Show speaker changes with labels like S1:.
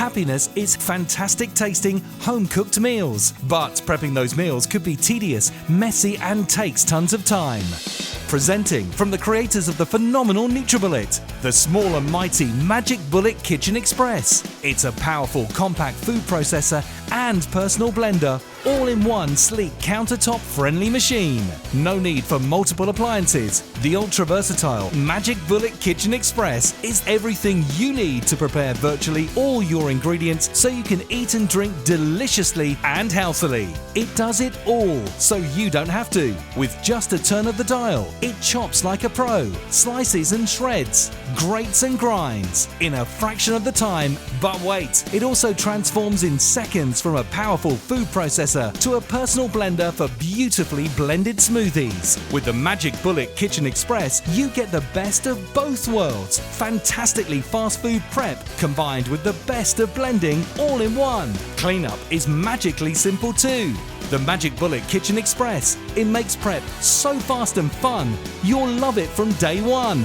S1: Happiness is fantastic tasting, home-cooked meals. But prepping those meals could be tedious, messy, and takes tons of time. Presenting from the creators of the phenomenal NutriBullet, the small and mighty Magic Bullet Kitchen Express. It's a powerful, compact food processor and personal blender, all in one sleek countertop-friendly machine. No need for multiple appliances. The ultra-versatile Magic Bullet Kitchen Express is everything you need to prepare virtually all your ingredients so you can eat and drink deliciously and healthily. It does it all, so you don't have to. With just a turn of the dial, it chops like a pro, slices and shreds, grates and grinds in a fraction of the time. But wait, it also transforms in seconds from a powerful food processor to a personal blender for beautifully blended smoothies. With the Magic Bullet Kitchen Express, you get the best of both worlds. Fantastically fast food prep combined with the best of blending all in one. Cleanup is magically simple too. The Magic Bullet Kitchen Express. It makes prep so fast and fun, you'll love it from day one.